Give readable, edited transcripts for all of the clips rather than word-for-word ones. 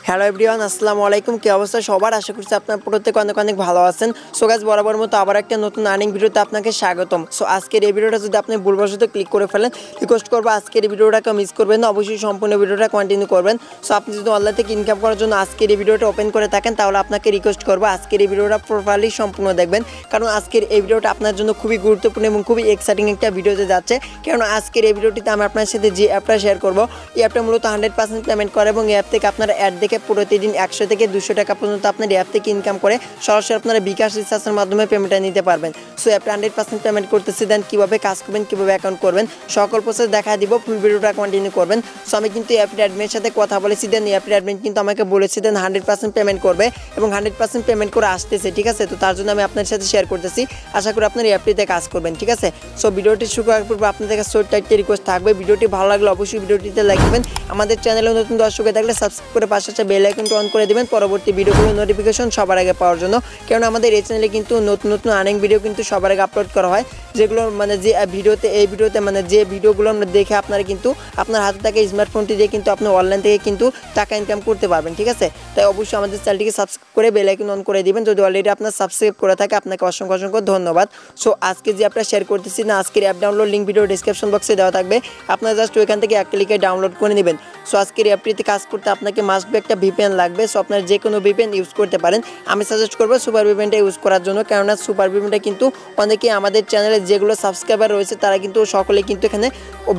Hello everyone, আসসালামু আলাইকুম। কি অবস্থা সবার? আশা করছি আপনারা প্রত্যেকে অনেক অনেক ভালো আছেন। সো গাইস, বরাবর মতো আবার একটা নতুন আর্নিং ভিডিওতে আপনাকে স্বাগতম। সো আজকের এই ভিডিওটা যদি আপনি ভুলবশত ক্লিক করে ফেলেন, রিকোয়েস্ট করবো আজকের এই ভিডিওটাকে মিস করবেন না, অবশ্যই সম্পূর্ণ ভিডিওটা কন্টিনিউ করবেন। সো আপনি যদি অনলাইন থেকে ইনকাম করার জন্য আজকের এই ভিডিওটা ওপেন করে থাকেন, তাহলে আপনাকে রিকোয়েস্ট করবো আজকের এই ভিডিওটা প্রপারলি সম্পূর্ণ দেখবেন, কারণ আজকের এই ভিডিওটা আপনার জন্য খুবই গুরুত্বপূর্ণ এবং খুবই এক্সাইটিং একটা ভিডিওতে যাচ্ছে। কারণ আজকের এই ভিডিওটিতে আমি আপনার সাথে যে অ্যাপটা শেয়ার করবো, এই অ্যাপটা মূলত 100% পেমেন্ট করে এবং এই অ্যাপ থেকে আপনারা অ্যাড দেখে প্রতিদিন 100 থেকে 200 টাকা পর্যন্ত আপনার অ্যাপ থেকে ইনকাম করে সরাসরি আপনারা বিকাশ রিচার্জের মাধ্যমে পেমেন্টটা নিতে পারবেন। সো অ্যাপটা 100% পেমেন্ট করতেছে, দেন কীভাবে কাজ করবেন, কীভাবে অ্যাকাউন্ট করবেন, সকল প্রসেস দেখা দিব। ফুল ভিডিওটা কন্টিনিউ করবেন। সো আমি কিন্তু অ্যাপের অ্যাডমিনের সাথে কথা বলেছি, দেন অ্যাপের অ্যাডমিন কিন্তু আমাকে বলেছে দেন 100% পেমেন্ট করবে এবং 100% পেমেন্ট করে আসতেছে, ঠিক আছে। তো তার জন্য আমি আপনার সাথে শেয়ার করতেছি, আশা করি আপনার অ্যাপটিতে কাজ করবেন, ঠিক আছে। সো ভিডিওটি শুরু করার পূর্বে আপনাদের কাছে ছোট্ট একটা রিকোয়েস্ট থাকবে, ভিডিওটি ভালো লাগলে অবশ্যই ভিডিওটিতে লাইক দিবেন। আমাদের চ্যানেলে নতুন দর্শক হয়ে থাকলে সাবস্ক্রাইব করে পাশে আসা বেল আইকনটা অন করে দিবেন পরবর্তী ভিডিওগুলোর নোটিফিকেশন সবার আগে পাওয়ার জন্য। কারণ আমাদের এই চ্যানেলে কিন্তু নতুন নতুন আর্নিং ভিডিও কিন্তু সবার আগে আপলোড করা হয়, যেগুলো মানে যে ভিডিওতে মানে যে ভিডিওগুলো আমরা দেখে আপনারা কিন্তু আপনার হাতে থাকা স্মার্টফোনটি দিয়ে কিন্তু আপনি অনলাইন থেকে কিন্তু টাকা ইনকাম করতে পারবেন, ঠিক আছে। তাই অবশ্যই আমাদের চ্যানেলটিকে সাবস্ক্রাইব করে বেল আইকন অন করে দিবেন। যদি অলরেডি আপনার সাবস্ক্রাইব করে থাকে, আপনাকে অসংখ্য অসংখ্য ধন্যবাদ। সো আজকে যে অ্যাপটা শেয়ার করতেছি না, আজকের app download link video description বক্সে দেওয়া থাকবে, আপনারা জাস্ট ওইখান থেকে এক ক্লিকে ডাউনলোড করে নেবেন। সো আজকের অ্যাপটিতে কাজ করতে আপনাকে মাস্ট বি একটা ভিপিএন লাগবে। সো আপনার যে কোনো ভিপিএন ইউজ করতে পারেন, আমি সাজেস্ট করবো সুপার ভিপিএনটা ইউজ করার জন্য, কেননা সুপার ভিপিএনটা কিন্তু অনেকে আমাদের চ্যানেলে যেগুলো সাবস্ক্রাইবার রয়েছে তারা কিন্তু সকলে কিন্তু এখানে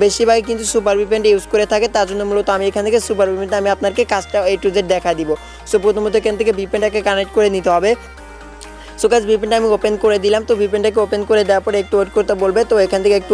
বেশিরভাগই কিন্তু সুপার ভিপিএনটা ইউজ করে থাকে। তার জন্য মূলত আমি এখান থেকে সুপার ভিপিএনটা আমি আপনাকে কাজটা A to Z দেখা দিব। সো প্রথমত এখান থেকে ভিপিএনটাকে কানেক্ট করে নিতে হবে। সো গাইস, ভিপিএনটা আমি ওপেন করে দিলাম। তো ভিপিএনটাকে ওপেন করে দেওয়ার পরে একটু ওয়েট করতে বলবে, তো এখান থেকে একটু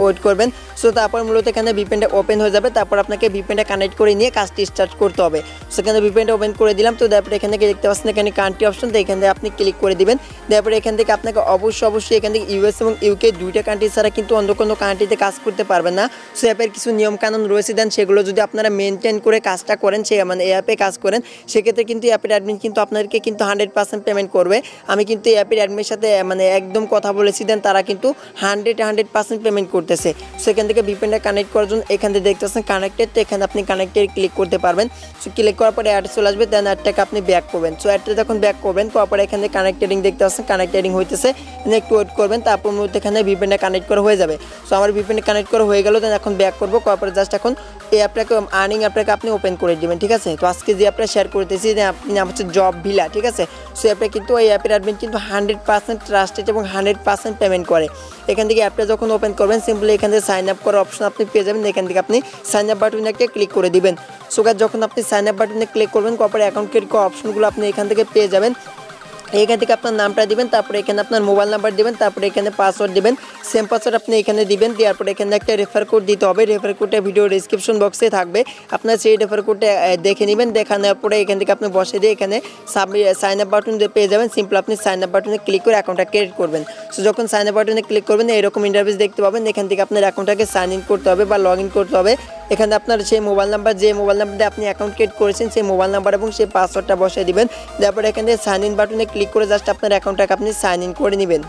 ওয়েট করবেন। সো তারপর মূলত এখানে ভিপিএনটা ওপেন হয়ে যাবে, তারপর আপনাকে ভিপিএনটা কানেক্ট করে নিয়ে কাজটি স্টার্ট করতে হবে। সেখানে ভিপিএনটা ওপেন করে দিলাম। তো তারপরে এখান থেকে দেখতে পাচ্ছেন এখানে কান্ট্রি অপশন, তো এখান থেকে আপনি ক্লিক করে দিবেন। তারপরে এখান থেকে আপনাকে অবশ্যই এখান থেকে ইউএস এবং ইউকে দুইটা কান্ট্রি ছাড়া কিন্তু অন্য কোনো কান্ট্রিতে কাজ করতে পারবেন না। সো অ্যাপের কিছু নিয়মকানুন রয়েছে, দেন সেগুলো যদি আপনারা মেনটেন করে কাজটা করেন, সে মানে অ্যাপে কাজ করেন, সেক্ষেত্রে কিন্তু অ্যাপের অ্যাডমিন কিন্তু আপনাদেরকে কিন্তু 100% পেমেন্ট করবে। আমি কিন্তু অ্যাপের অ্যাডমিনের সাথে মানে একদম কথা বলেছি, দেন তারা কিন্তু 100% পেমেন্ট করতেছে। সো এখান থেকে ভিপিএনটা কানেক্ট করার জন্য এখান থেকে দেখতে পাচ্ছেন কানেক্টেড, তো এখানে আপনি কানেক্টেড ক্লিক করতে পারবেন। সো ক্লিক করার পরে অ্যাড চলে আসবে, দেন অ্যাডটাকে আপনি ব্যাক করবেন। সো অ্যাডটা যখন ব্যাক করবেন, তারপরে এখানে কানেক্টেডিং দেখতে পাচ্ছেন কানেক্টেডিং হইতেছে, একটু ওয়েট করবেন। তারপর মধ্যে এখানে ভিপিএনটা কানেক্ট করা হয়ে যাবে। সো আমার ভিপিএনটা কানেক্ট করা হয়ে গেল, দেন এখন ব্যাক করবো। তারপরে জাস্ট এখন এই অ্যাপটাকে আর্নিং অ্যাপটাকে আপনি ওপেন করে দেবেন, ঠিক আছে। তো আজকে যে অ্যাপটা শেয়ার করতেছি, আপনি নাম হচ্ছে জব ভিলা, ঠিক আছে। সো অ্যাপটা কিন্তু এই অ্যাপের অ্যাডমিন কিন্তু 100% ট্রাস্টেড এবং 100% পেমেন্ট করে। এখান থেকে অ্যাপটা যখন ওপেন করবেন, সিম্পলি এখান থেকে সাইন আপ করার অপশন আপনি পেয়ে যাবেন। এখান থেকে আপনি সাইন আপ বাটনে একটা ক্লিক করে দিবেন। সো গাইস, যখন আপনি সাইন আপ বাটনে ক্লিক করবেন, তারপরে অ্যাকাউন্ট ক্রিয়েট করার অপশনগুলো আপনি এখান থেকে পেয়ে যাবেন। এখান থেকে আপনার নামটা দিবেন, তারপরে এখানে আপনার মোবাইল নাম্বার দিবেন, তারপরে এখানে পাসওয়ার্ড দিবেন, সেম পাসওয়ার্ড আপনি এখানে দিবেন। দেওয়ার পরে এখানে একটা রেফার কোড দিতে হবে। রেফার কোডটা ভিডিও ডিসক্রিপশন বক্সে থাকবে, আপনার সেই রেফার কোডটা দেখে নেবেন। দেখা নেওয়ার পরে এখান থেকে আপনি বসে দিয়ে এখানে সাইন আপ বাটন পেয়ে যাবেন। সিম্পল আপনি সাইন আপ বাটনে ক্লিক করে অ্যাকাউন্টটা ক্রিয়েট করবেন। সো যখন সাইন আপ বাটনে ক্লিক করবেন, এরকম ইন্টারফেস দেখতে পাবেন। এখান থেকে আপনার অ্যাকাউন্টটাকে সাইন ইন করতে হবে বা লগ ইন করতে হবে। এখানে আপনার সেই মোবাইল নাম্বার, যে মোবাইল নাম্বার দিয়ে আপনি অ্যাকাউন্ট ক্রিয়েট করেছেন, সেই মোবাইল নাম্বার এবং সেই পাসওয়ার্ডটা বসিয়ে দিবেন। তারপরে এখান থেকে সাইন ইন বাটনে ক্লিক করে জাস্ট আপনার অ্যাকাউন্টটাকে আপনি সাইন ইন করে নেবেন।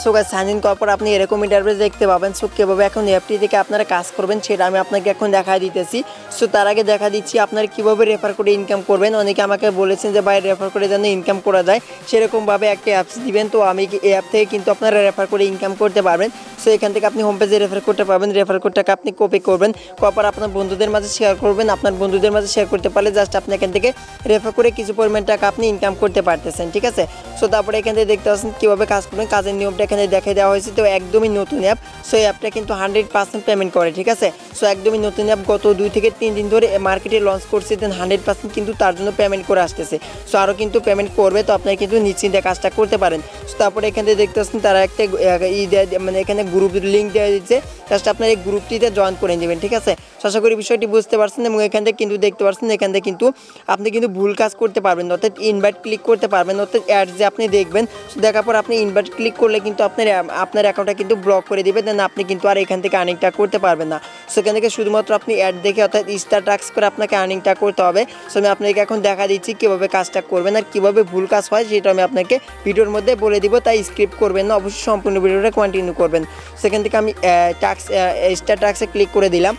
সো গাইস, সাইন ইন করার পর আপনি এরকম ইন্টারফেস দেখতে পাবেন। সো কীভাবে এখন অ্যাপটি থেকে আপনারা কাজ করবেন সেটা আমি আপনাকে এখন দেখা দিতেছি। সো তার আগে দেখা দিচ্ছি আপনারা কীভাবে রেফার করে ইনকাম করবেন। অনেকে আমাকে বলেছেন যে ভাই রেফার করে যেন ইনকাম করা যায়, সেরকমভাবে একটা অ্যাপস দিবেন। তো আমি এই অ্যাপ থেকে কিন্তু আপনারা রেফার করে ইনকাম করতে পারবেন। সো এখান থেকে আপনি হোম পেজে রেফার করতে পারবেন। রেফার কোডটাকে আপনি কপি করবেন, করার আপনার বন্ধুদের মাঝে শেয়ার করবেন। আপনার বন্ধুদের মাঝে শেয়ার করতে পারলে জাস্ট আপনি এখান থেকে রেফার করে কিছু পরিমাণ টাকা আপনি ইনকাম করতে পারতেছেন, ঠিক আছে। সো তারপরে এখান থেকে দেখতে পাচ্ছেন কীভাবে কাজ করবেন। কাজের নিয়মটা এখানে দেখে দেওয়া হয়েছে। তো একদমই নতুন অ্যাপ। সো এই অ্যাপটা কিন্তু 100% পেমেন্ট করে, ঠিক আছে। সো একদমই নতুন অ্যাপ, গত 2 থেকে 3 দিন ধরে মার্কেটে লঞ্চ করছে, দেন 100% কিন্তু তার জন্য পেমেন্ট করে আসতেছে। সো আরও কিন্তু পেমেন্ট করবে, তো আপনারা কিন্তু নিশ্চিন্তে কাজটা করতে পারেন। সো তারপরে এখানে দেখতে পাচ্ছেন তারা একটা মানে এখানে গ্রুপ লিঙ্ক দেওয়া দিচ্ছে, জাস্ট আপনার এই গ্রুপটিতে জয়েন করে নেবেন, ঠিক আছে। আশা করি বিষয়টি বুঝতে পারছেন। এবং এখান থেকে কিন্তু দেখতে পাচ্ছেন এখান থেকে কিন্তু আপনি কিন্তু ভুল কাজ করতে পারবেন, অর্থাৎ ইনভাইট ক্লিক করতে পারবেন, অর্থাৎ অ্যাড যে আপনি দেখবেন, দেখার পর আপনি ইনভাইট ক্লিক করলে কিন্তু আপনার অ্যাকাউন্টটা কিন্তু ব্লক করে দিবে, দেন আপনি কিন্তু আর এখান থেকে আর্নিংটা করতে পারবেন না। সেখান থেকে শুধুমাত্র আপনি অ্যাড দেখে অর্থাৎ স্টার টাস্ক করে আপনাকে আর্নিংটা করতে হবে। সো আমি আপনাকে এখন দেখা দিচ্ছি কীভাবে কাজটা করবেন আর কীভাবে ভুল কাজ হয় সেটা আমি আপনাকে ভিডিওর মধ্যে বলে দিব, তাই স্ক্রিপ্ট করবেন না, অবশ্যই সম্পূর্ণ ভিডিওটা কন্টিনিউ করবেন। সেখান থেকে আমি স্টার টাস্কে ক্লিক করে দিলাম।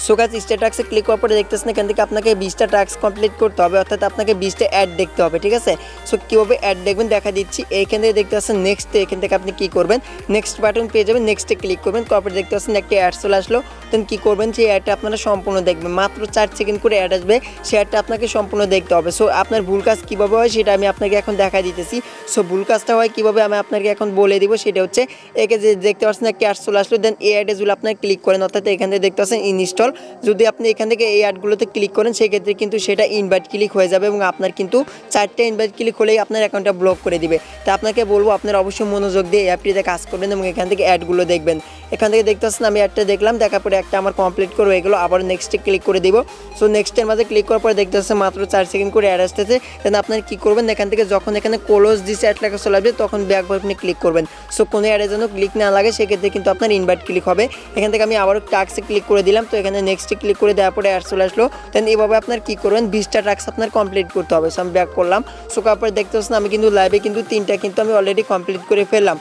সো গাইস স্টার টাস্কে ক্লিক করার পরে দেখতেছেন এখান থেকে আপনাকে 20টা টাস্ক কমপ্লিট করতে হবে, অর্থাৎ আপনাকে 20টা অ্যাড দেখতে হবে, ঠিক আছে। সো কীভাবে অ্যাড দেখবেন দেখা দিচ্ছি। এইখান থেকে দেখতে পাচ্ছেন নেক্সট, এখান থেকে আপনি কী করবেন, নেক্সট বাটন পেয়ে যাবেন, নেক্সটে ক্লিক করবেন, তারপরে দেখতে পাচ্ছেন একটা অ্যাড চলে আসলো। দেন কী করবেন, সেই অ্যাডটা আপনারা সম্পূর্ণ দেখবেন, মাত্র 4 সেকেন্ড করে অ্যাড আসবে, সেই অ্যাডটা আপনাকে সম্পূর্ণ দেখতে হবে। সো আপনার ভুল কাজ কীভাবে হয় সেটা আমি আপনাকে এখন দেখা দিতেছি। সো ভুল কাজটা হয় কীভাবে আমি আপনাকে এখন বলে দিব, সেটা হচ্ছে একে যে দেখতে পাচ্ছেন একটা অ্যাড চলে আসলো, দেন এই অ্যাডেগুলো আপনার ক্লিক করেন, অর্থাৎ এখান থেকে দেখতে পাচ্ছেন ইনস্টল। যদি আপনি এখান থেকে এই অ্যাডগুলোতে ক্লিক করেন সেক্ষেত্রে কিন্তু সেটা ইনভাইট ক্লিক হয়ে যাবে এবং আপনার কিন্তু 4টে ইনভাইট ক্লিক হলেই আপনার অ্যাকাউন্টটা ব্লক করে দিবে। তা আপনাকে বলবো আপনারা অবশ্যই মনোযোগ দিয়ে এই অ্যাপটিতে কাজ করবেন এবং এখান থেকে অ্যাডগুলো দেখবেন। এখান থেকে দেখতে পাচ্ছেন আমি অ্যাডটা দেখলাম, দেখার পরে একটা আমার কমপ্লিট করে হয়ে গেলো, আবার নেক্সটে ক্লিক করে দিব। সো নেক্সটের মাঝে ক্লিক করার পরে দেখতে পাচ্ছেন মাত্র 4 সেকেন্ড করে অ্যাড আসতেছে। দেন আপনার কী করবেন, এখান থেকে যখন এখানে ক্লোজ দিস অ্যাড লেখা চলে আসবে তখন ব্যাক বাটনে ক্লিক করবেন। সো কোনো অ্যাডে যেন ক্লিক না লাগে, সেক্ষেত্রে কিন্তু আপনার ইনভাইট ক্লিক হবে। এখান থেকে আমি আবারও টাস্কে ক্লিক করে দিলাম, তো এখানে নেক্সটে ক্লিক করে দেওয়ার পরে অ্যাড চলে আসলো। দেন এভাবে আপনার কী করবেন, 20টা টাস্ক আপনার কমপ্লিট করতে হবে। সো আমি ব্যাক করলাম। সো তারপরে দেখতে পাচ্ছেন আমি কিন্তু লাইভে কিন্তু 3টা কিন্তু আমি অলরেডি কমপ্লিট করে ফেললাম।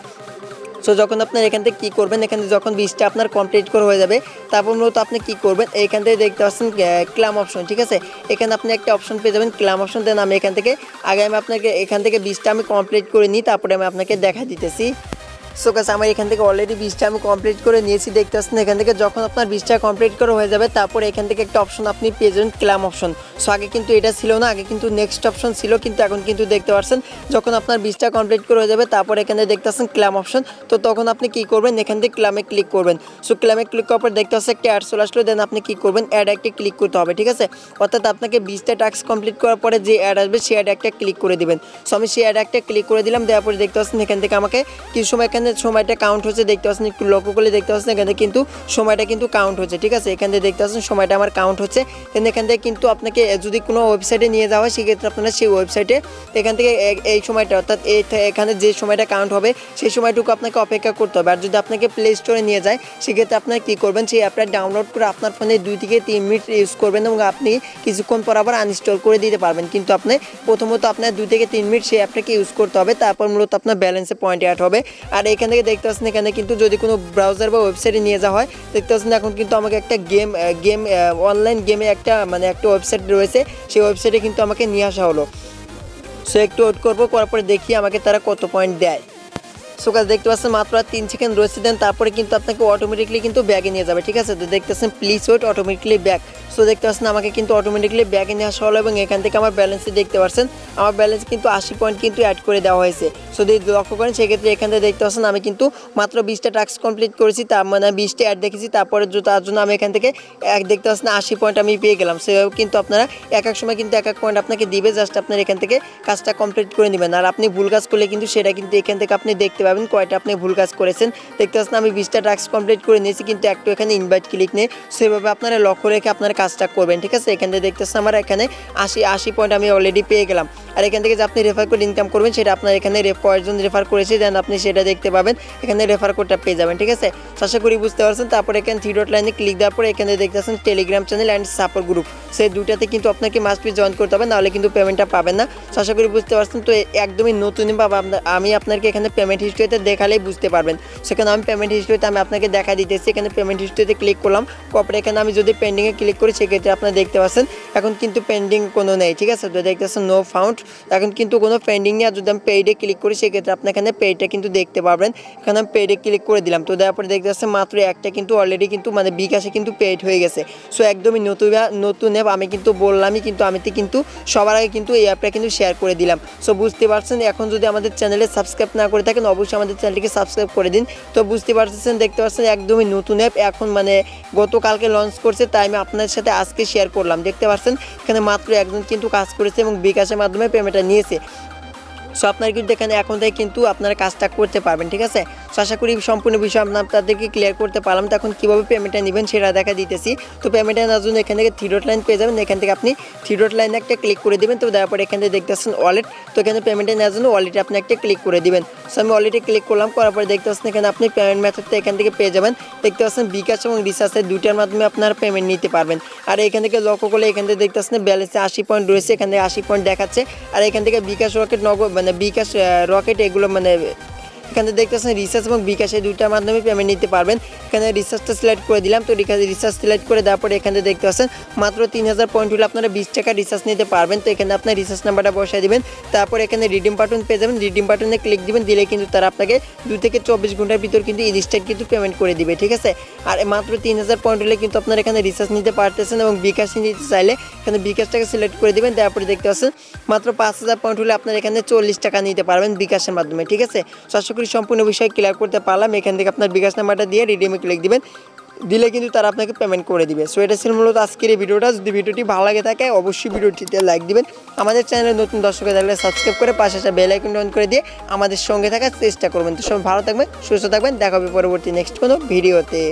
সো যখন আপনার এখান থেকে কী করবেন, এখানে যখন 20টা আপনার কমপ্লিট করে হয়ে যাবে তারপর মূলত আপনি কী করবেন, এইখান থেকে দেখতে পাচ্ছেন ক্লাম অপশন, ঠিক আছে। এখানে আপনি একটা অপশন পেয়ে যাবেন ক্লাম অপশন। দেন আমি এখান থেকে আগে আমি আপনাকে এখান থেকে 20টা আমি কমপ্লিট করে নিই, তারপরে আমি আপনাকে দেখা দিতেছি। সো গাইস আমার এখান থেকে অলরেডি 20টা আমি কমপ্লিট করে নিয়েছি, দেখতে পাচ্ছেন। এখান থেকে যখন আপনার 20টা কমপ্লিট করে হয়ে যাবে তারপরে এখান থেকে একটা অপশন আপনি পেয়ে যাবেন ক্লাম অপশন। সো আগে কিন্তু এটা ছিল না, আগে কিন্তু নেক্সট অপশন ছিল, কিন্তু এখন কিন্তু দেখতে পাচ্ছেন যখন আপনার 20টা কমপ্লিট করে হয়ে যাবে তারপরে এখানে দেখতে পাচ্ছেন ক্লাম অপশন। তো তখন আপনি কী করবেন, এখান থেকে ক্লামে ক্লিক করবেন। সো ক্লামে ক্লিক করার পর দেখতে পাচ্ছেন একটা অ্যাড চলে আসলো। দেন আপনি কী করবেন, অ্যাড একটা ক্লিক করতে হবে, ঠিক আছে। অর্থাৎ আপনাকে 20টা টাস্ক কমপ্লিট করার পরে যে অ্যাড আসবে সেই অ্যাড একটা ক্লিক করে দিবেন। সো আমি সেই অ্যাড একটা ক্লিক করে দিলাম, দেওয়ার পরে দেখতে পাচ্ছেন এখান থেকে আমাকে কিছু সময় এখানে সময়টা কাউন্ট হচ্ছে, দেখতে পাচ্ছেন একটু লক্ষ্য করলে দেখতে পাচ্ছেন এখানে কিন্তু সময়টা কিন্তু কাউন্ট হচ্ছে, ঠিক আছে। এখান থেকে দেখতে পাচ্ছেন সময়টা আমার কাউন্ট হচ্ছে। দেন এখান থেকে কিন্তু আপনাকে যদি কোনো ওয়েবসাইটে নিয়ে যাওয়া হয় সেক্ষেত্রে আপনারা সেই ওয়েবসাইটে এখান থেকে এই সময়টা অর্থাৎ এখানে যে সময়টা কাউন্ট হবে সেই সময়টুকু আপনাকে অপেক্ষা করতে হবে। আর যদি আপনাকে প্লে স্টোরে নিয়ে যায় সেক্ষেত্রে আপনার কী করবেন, সেই অ্যাপটা ডাউনলোড করে আপনার ফোনে 2 থেকে 3 মিনিট ইউজ করবেন এবং আপনি কিছুক্ষণ পর আবার আনইনস্টল করে দিতে পারবেন। কিন্তু আপনি প্রথমত আপনার 2 থেকে 3 মিনিট সেই অ্যাপটাকে ইউজ করতে হবে, তারপর মূলত আপনার ব্যালেন্সে পয়েন্ট অ্যাড হবে। আর এখান থেকে দেখতে পাচ্ছেন এখানে কিন্তু যদি কোনো ব্রাউজার বা ওয়েবসাইটে নিয়ে যাওয়া হয় দেখতে পাচ্ছেন এখন কিন্তু আমাকে একটা গেম অনলাইন গেমে একটা একটা ওয়েবসাইট রয়েছে, সেই ওয়েবসাইটে কিন্তু আমাকে নিয়ে আসা হলো। সো একটু ওয়েট করবো, করার পরে দেখি আমাকে তারা কত পয়েন্ট দেয়। সো গাইস দেখতে পাচ্ছেন মাত্র আর 3 সেকেন্ড রয়েছে। দেন তারপরে কিন্তু আপনাকে অটোমেটিকলি কিন্তু ব্যাগে নিয়ে যাবে, ঠিক আছে। তো দেখতেছেন please wait automatically back. So দেখতে পাচ্ছেন আমাকে কিন্তু অটোমেটিকলি ব্যাগে নিয়ে আসা হলো এবং এখান থেকে আমার ব্যালেন্সে দেখতে পাচ্ছেন আমার ব্যালেন্স কিন্তু 80 পয়েন্ট কিন্তু অ্যাড করে দেওয়া হয়েছে। সো যদি লক্ষ্য করেন সেক্ষেত্রে এখান থেকে দেখতে পাচ্ছেন আমি কিন্তু মাত্র 20টা টাস্ক কমপ্লিট করেছি, তার মানে 20টা অ্যাড দেখেছি, তারপরে তার জন্য আমি এখান থেকে দেখতে পাচ্ছেন 80 পয়েন্ট আমি পেয়ে গেলাম। সেভাবে কিন্তু আপনারা এক এক সময় কিন্তু এক এক পয়েন্ট আপনাকে দিবে, জাস্ট আপনার এখান থেকে কাজটা কমপ্লিট করে নেবেন। আর আপনি ভুল কাজ করলে কিন্তু সেটা কিন্তু এখান থেকে আপনি দেখতে পাবেন কয়টা আপনি ভুল কাজ করেছেন। দেখতে পাচ্ছেন আমি 20টা টাস্ক কমপ্লিট করে নিয়েছি কিন্তু একটু এখানে ইনভাইট ক্লিক নেই। সেভাবে আপনারা লক্ষ্য রেখে আপনার কাজটা করবেন, ঠিক আছে। এখান থেকে দেখতে পাচ্ছেন আমার এখানে 80 পয়েন্ট আমি অলরেডি পেয়ে গেলাম। আর এখান থেকে যে আপনি রেফার কোড ইনকাম করবেন সেটা আপনার এখানে কয়েকজন রেফার করেছে, দেন আপনি সেটা দেখতে পাবেন, এখানে রেফার কোডটা পেয়ে যাবেন, ঠিক আছে। আশা করি বুঝতে পারছেন। তারপরে এখানে 3 ডট লাইনে ক্লিক দেওয়ার পরে এখানে দেখতে পাচ্ছেন Telegram channel and support group, সেই দুটাতে কিন্তু আপনাকে মাস্ট বি জয়েন করতে হবে, নাহলে কিন্তু পেমেন্টটা পাবেন না। আশা করি বুঝতে পারছেন। তো একদমই নতুন বা আমি আপনাকে এখানে পেমেন্ট হিস্ট্রিতে দেখালেই বুঝতে পারবেন। সেখানে আমি পেমেন্ট হিস্ট্রিতে আমি আপনাকে দেখা দিতেছি, এখানে পেমেন্ট হিস্ট্রিতে ক্লিক করলাম, তারপরে এখানে আমি যদি পেন্ডিংয়ে ক্লিক করি সেক্ষেত্রে আপনারা দেখতে পাচ্ছেন এখন কিন্তু পেন্ডিং কোনো নেই, ঠিক আছে। তো দেখতে পাচ্ছেন নো ফাউন্ড, এখন কিন্তু কোনো পেন্ডিং নেই। আর যদি আমি পেইডে ক্লিক করি সেক্ষেত্রে আপনি এখানে পেইডটা কিন্তু দেখতে পারবেন। এখানে আমি পেইডে ক্লিক করে দিলাম, তো দেওয়ার পরে দেখতে পাচ্ছেন মাত্র একটা কিন্তু অলরেডি কিন্তু বিকাশে কিন্তু পেইড হয়ে গেছে। সো একদমই নতুন অ্যাপ, আমি কিন্তু বললামই, কিন্তু আমি কিন্তু সবার আগে কিন্তু এই অ্যাপটা কিন্তু শেয়ার করে দিলাম। সো বুঝতে পারছেন। এখন যদি আমাদের চ্যানেলে সাবস্ক্রাইব না করে থাকেন অবশ্যই আমাদের চ্যানেলটিকে সাবস্ক্রাইব করে দিন। তো বুঝতে পারছেন, দেখতে পাচ্ছেন একদমই নতুন অ্যাপ, এখন গতকালকে লঞ্চ করছে, তাই আমি আপনার সাথে আজকে শেয়ার করলাম। দেখতে পাচ্ছেন এখানে মাত্র একজন কিন্তু কাজ করেছে এবং বিকাশের মাধ্যমে পেমেন্টটা নিয়েছে। সো আপনারা কিন্তু এখানে এখন থেকে কিন্তু আপনারা কাজটা করতে পারবেন, ঠিক আছে। সো আশা করি সম্পূর্ণ বিষয় আপনাদেরকে ক্লিয়ার করতে পারলাম। তো এখন কীভাবে পেমেন্টটা নেবেন সেটা দেখা দিতেছি। তো পেমেন্টটা নেওয়ার জন্য এখান থেকে 3 ডট লাইন পেয়ে যাবেন, এখান থেকে আপনি 3 ডট লাইনে একটা ক্লিক করে দেবেন। তো তারপরে এখান থেকে দেখতে পাচ্ছেন ওয়ালেট, তো এখানে পেমেন্টটা নেওয়ার জন্য ওয়ালেটে আপনি একটা ক্লিক করে দিবেন। সো আমি ওয়ালেটে ক্লিক করলাম, করার পরে দেখতে পাচ্ছেন এখানে আপনি পেমেন্ট মেথডটা এখান থেকে পেয়ে যাবেন। দেখতে পাচ্ছেন বিকাশ এবং রিচার্জের দুইটার মাধ্যমে আপনারা পেমেন্ট নিতে পারবেন। আর এখান থেকে লক্ষ্য করলে এখান থেকে দেখতে পাচ্ছেন ব্যালেন্সে 80 পয়েন্ট রয়েছে, এখানে 80 পয়েন্ট দেখাচ্ছে। আর এখান থেকে বিকাশ রকেট বিকাশ রকেট এগুলো এখানে দেখতেছেন রিচার্জ এবং বিকাশ এই দুইটার মাধ্যমে পেমেন্ট নিতে পারবেন। এখানে রিচার্জটা সিলেক্ট করে দিলাম। তো রিচার্জ সিলেক্ট করে দেওয়ার পরে এখানে দেখতে পাচ্ছেন মাত্র 3000 পয়েন্ট হলে আপনারা 20 টাকা রিচার্জ নিতে পারবেন। তো এখানে আপনার রিচার্জ নাম্বারটা বসায় দিবেন। তারপর এখানে রিডিম বাটন পেয়ে যাবেন। রিডিম বাটনে ক্লিক দিবেন, দিলে কিন্তু তারা আপনাকে 2 থেকে 24 ঘন্টার ভিতর কিন্তু ইনস্ট্যান্ট কিন্তু পেমেন্ট করে দিবে, ঠিক আছে। আর মাত্র 3000 পয়েন্ট হলে কিন্তু আপনারা এখানে রিচার্জ নিতে পারতেছেন এবং বিকাশ নিতে চাইলে এখানে বিকাশটাকে সিলেক্ট করে দিবেন। তারপরে দেখতে পাচ্ছেন মাত্র 5000 পয়েন্ট হলে আপনারা এখানে 40 টাকা নিতে পারবেন বিকাশের মাধ্যমে, ঠিক আছে। তো আশা করি সম্পূর্ণ বিষয় ক্লিয়ার করতে পারলাম। এখান থেকে আপনার বিকাশ নাম্বারটা দিয়ে রিডিমে ক্লিক দিবেন, দিলে কিন্তু তারা আপনাকে পেমেন্ট করে দিবে। সো এটা ছিল মূলত আজকের এই ভিডিওটা। যদি ভিডিওটি ভালো লাগে থাকে অবশ্যই ভিডিওটিতে লাইক দিবেন। আমাদের চ্যানেলে নতুন দর্শক থাকলে সাবস্ক্রাইব করে পাশে আসা বেল আইকনটা অন করে দিয়ে আমাদের সঙ্গে থাকার চেষ্টা করবেন। তো সবাই ভালো থাকবেন, সুস্থ থাকবেন, দেখা হবে পরবর্তী নেক্সট কোনো ভিডিওতে।